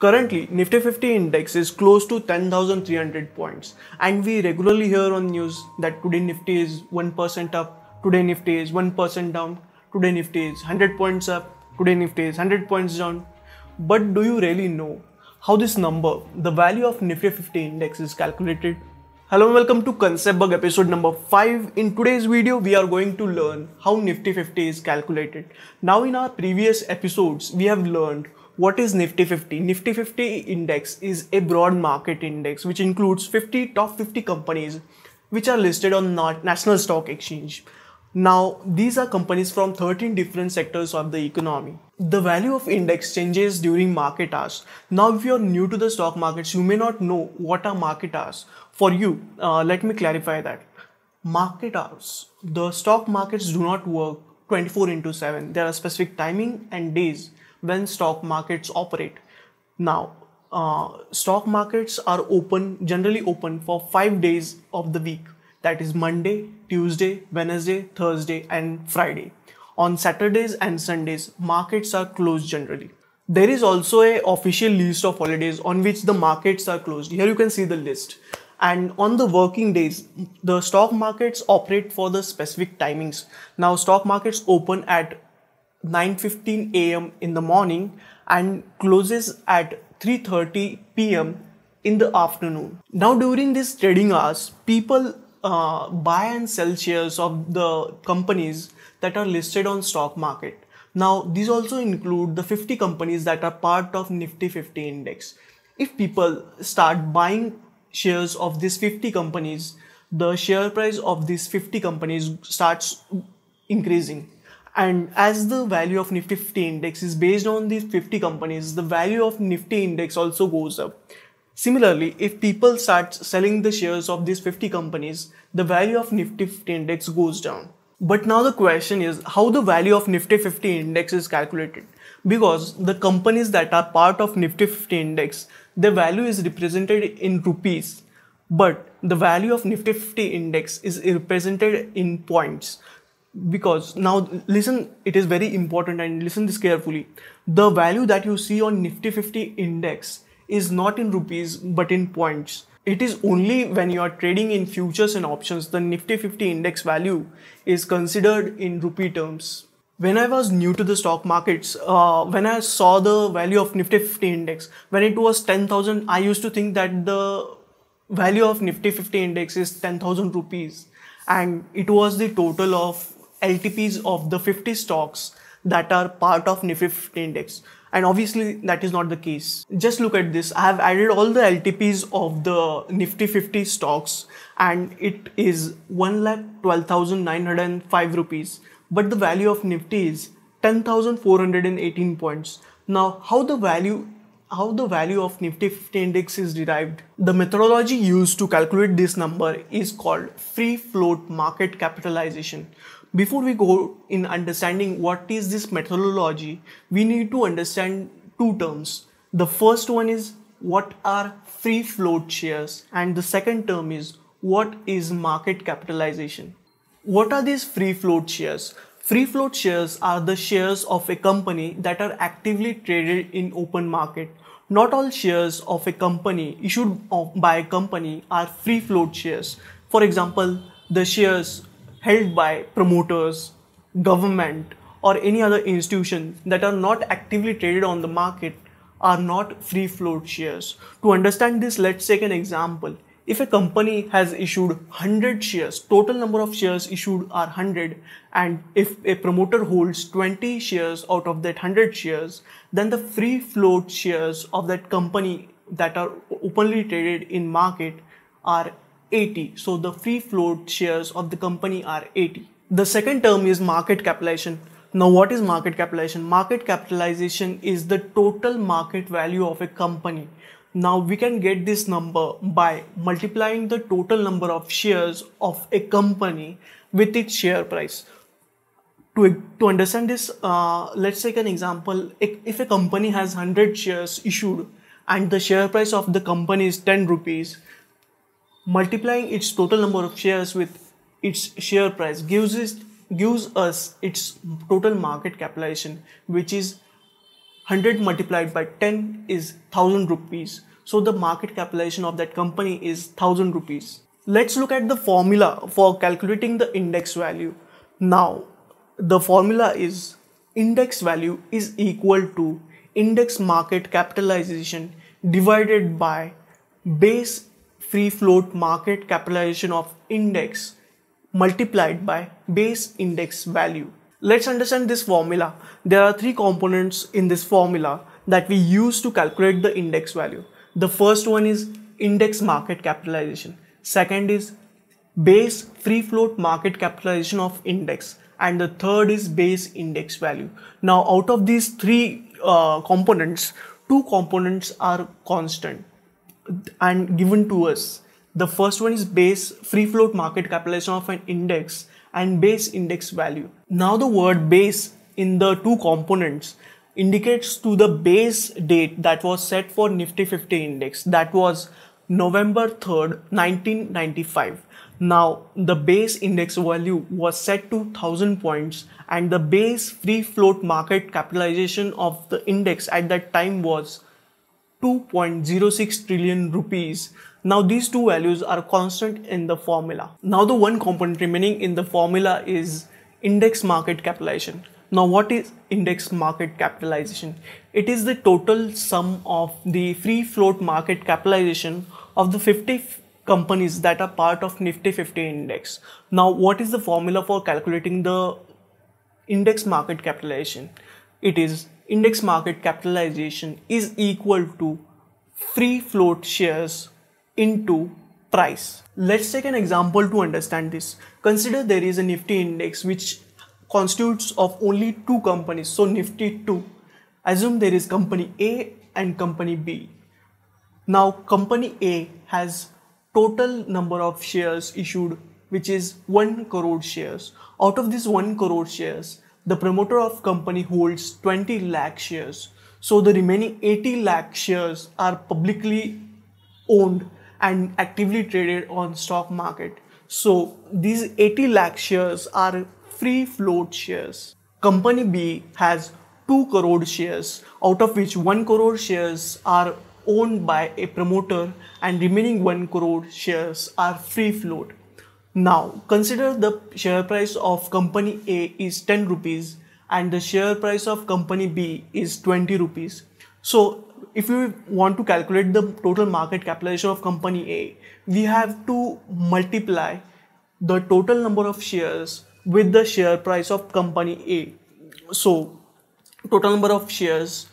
Currently, Nifty 50 index is close to 10,300 points, and we regularly hear on news that today Nifty is 1% up, today Nifty is 1% down, today Nifty is 100 points up, today Nifty is 100 points down. But do you really know how this number, the value of Nifty 50 index, is calculated? Hello and welcome to Concept Bug episode number 5. In today's video, we are going to learn how Nifty 50 is calculated. Now in our previous episodes, we have learned what is Nifty 50. Nifty 50 index is a broad market index which includes top 50 companies which are listed on National Stock Exchange. Now, these are companies from 13 different sectors of the economy. The value of index changes during market hours. Now, if you are new to the stock markets, you may not know what are market hours. For you, let me clarify that. Market hours. The stock markets do not work 24/7. There are specific timing and days when stock markets operate. Now, stock markets are generally open for 5 days of the week. That is Monday, Tuesday, Wednesday, Thursday and Friday. On Saturdays and Sundays, markets are closed generally. There is also an official list of holidays on which the markets are closed. Here you can see the list. And on the working days, the stock markets operate for the specific timings. Now, stock markets open at 9:15 a.m. in the morning and closes at 3:30 p.m. in the afternoon. Now, during these trading hours, people buy and sell shares of the companies that are listed on stock market. Now, these also include the 50 companies that are part of Nifty 50 index. If people start buying shares of these 50 companies, the share price of these 50 companies starts increasing. And as the value of Nifty 50 index is based on these 50 companies, the value of Nifty index also goes up. Similarly, if people start selling the shares of these 50 companies, the value of Nifty 50 index goes down. But now the question is how the value of Nifty 50 index is calculated. Because the companies that are part of Nifty 50 index, their value is represented in rupees. But the value of Nifty 50 index is represented in points. Because now listen, it is very important and listen this carefully. The value that you see on Nifty 50 index is not in rupees but in points. It is only when you are trading in futures and options the Nifty 50 index value is considered in rupee terms. When I was new to the stock markets, when I saw the value of Nifty 50 index, when it was 10,000, I used to think that the value of Nifty 50 index is 10,000 rupees and it was the total of LTPs of the 50 stocks that are part of Nifty 50 index. And obviously that is not the case. Just look at this. I have added all the LTPs of the Nifty 50 stocks and it is 1,12,905 rupees. But the value of Nifty is 10,418 points. Now, how the value of Nifty 50 index is derived? The methodology used to calculate this number is called free float market capitalization. Before we go in understanding what is this methodology, we need to understand two terms. The first one is what are free float shares and the second term is what is market capitalization. What are these free float shares? Free float shares are the shares of a company that are actively traded in open market. Not all shares of a company issued by a company are free float shares. For example, the shares held by promoters, government or any other institution that are not actively traded on the market are not free float shares. To understand this, let's take an example. If a company has issued 100 shares, total number of shares issued are 100, and if a promoter holds 20 shares out of that 100 shares, then the free float shares of that company that are openly traded in market are 80. So the free float shares of the company are 80. The second term is market capitalization. Now, what is market capitalization? Market capitalization is the total market value of a company. Now, we can get this number by multiplying the total number of shares of a company with its share price. To understand this, let's take an example. If a company has 100 shares issued and the share price of the company is 10 rupees, multiplying its total number of shares with its share price gives us its total market capitalization, which is 100 multiplied by 10 is 1000 rupees. So the market capitalization of that company is 1000 rupees. Let's look at the formula for calculating the index value. Now, the formula is index value is equal to index market capitalization divided by base free float market capitalization of index multiplied by base index value. Let's understand this formula. There are three components in this formula that we use to calculate the index value. The first one is index market capitalization. Second is base free float market capitalization of index. And the third is base index value. Now, out of these three components, two components are constant and given to us. The first one is base free float market capitalization of an index and base index value. Now the word base in the two components indicates to the base date that was set for Nifty 50 index, that was November 3rd, 1995. Now the base index value was set to 1000 points and the base free float market capitalization of the index at that time was 2.06 trillion rupees. Now these two values are constant in the formula. Now the one component remaining in the formula is index market capitalization. Now what is index market capitalization? It is the total sum of the free float market capitalization of the 50 companies that are part of Nifty 50 index. Now what is the formula for calculating the index market capitalization? It is index market capitalization is equal to free float shares into price. Let's take an example to understand this. Consider there is a Nifty index which constitutes of only two companies. So Nifty 2. Assume there is company A and company B. Now company A has total number of shares issued, which is 1 crore shares. Out of this 1 crore shares, the promoter of company holds 20 lakh shares. So the remaining 80 lakh shares are publicly owned and actively traded on stock market. So these 80 lakh shares are free float shares. Company B has 2 crore shares, out of which 1 crore shares are owned by a promoter and remaining 1 crore shares are free float. Now consider the share price of company A is 10 rupees and the share price of company B is 20 rupees. So if we want to calculate the total market capitalization of company A, we have to multiply the total number of shares with the share price of company A. So total number of shares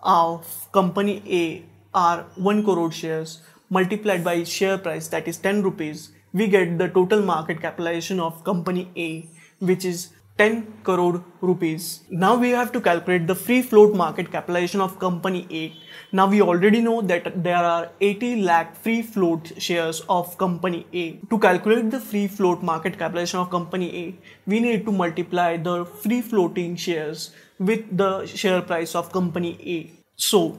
of company A are 1 crore shares multiplied by share price, that is 10 rupees. We get the total market capitalization of company A, which is 10 crore rupees. Now we have to calculate the free float market capitalization of company A. Now we already know that there are 80 lakh free float shares of company A. To calculate the free float market capitalization of company A, we need to multiply the free floating shares with the share price of company A. So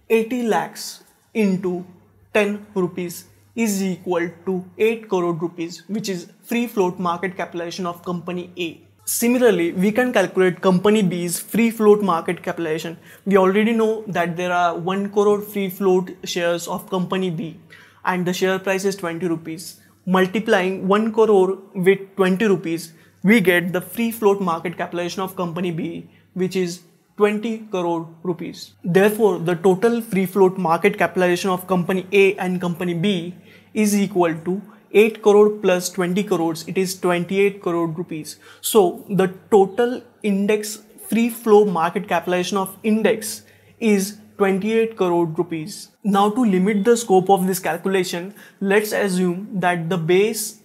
80 lakhs into 10 rupees is equal to 8 crore rupees, which is free float market capitalization of company A. Similarly, we can calculate company B's free float market capitalization. We already know that there are 1 crore free float shares of company B and the share price is 20 rupees. Multiplying 1 crore with 20 rupees, we get the free float market capitalization of company B, which is 20 crore rupees. Therefore, the total free float market capitalization of company A and company B is equal to 8 crore plus 20 crores, it is 28 crore rupees. So the total index free flow market capitalization of index is 28 crore rupees. Now to limit the scope of this calculation, let's assume that the base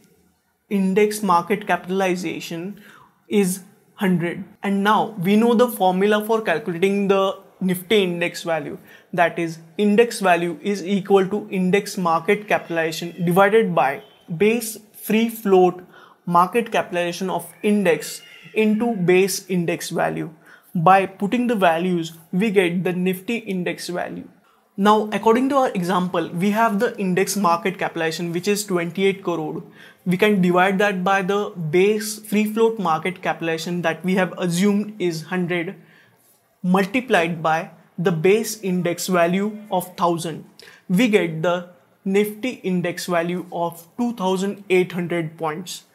index market capitalization is 100. And now we know the formula for calculating the Nifty index value, that is index value is equal to index market capitalization divided by base free float market capitalization of index into base index value. By putting the values, we get the Nifty index value. Now, according to our example, we have the index market capitalization, which is 28 crore. We can divide that by the base free float market capitalization that we have assumed is 100 multiplied by the base index value of 1000, we get the Nifty index value of 2800 points.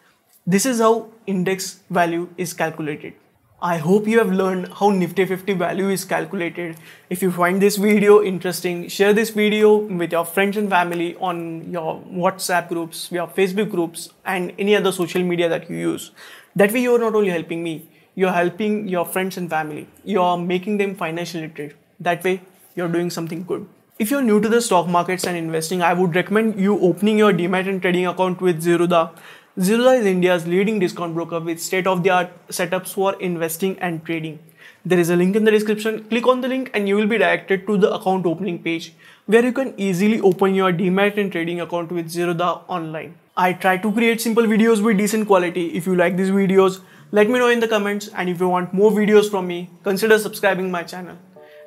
This is how index value is calculated. I hope you have learned how Nifty 50 value is calculated. If you find this video interesting, share this video with your friends and family on your WhatsApp groups, your Facebook groups, and any other social media that you use. That way, you're not only helping me, you're helping your friends and family. You're making them financially literate. That way, you're doing something good. If you're new to the stock markets and investing, I would recommend you opening your Demat and trading account with Zerodha. Zerodha is India's leading discount broker with state-of-the-art setups for investing and trading. There is a link in the description. Click on the link and you will be directed to the account opening page where you can easily open your Demat and trading account with Zerodha online. I try to create simple videos with decent quality. If you like these videos, let me know in the comments, and if you want more videos from me, consider subscribing my channel.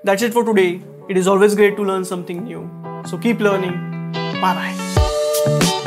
That's it for today. It is always great to learn something new. So keep learning. Bye bye.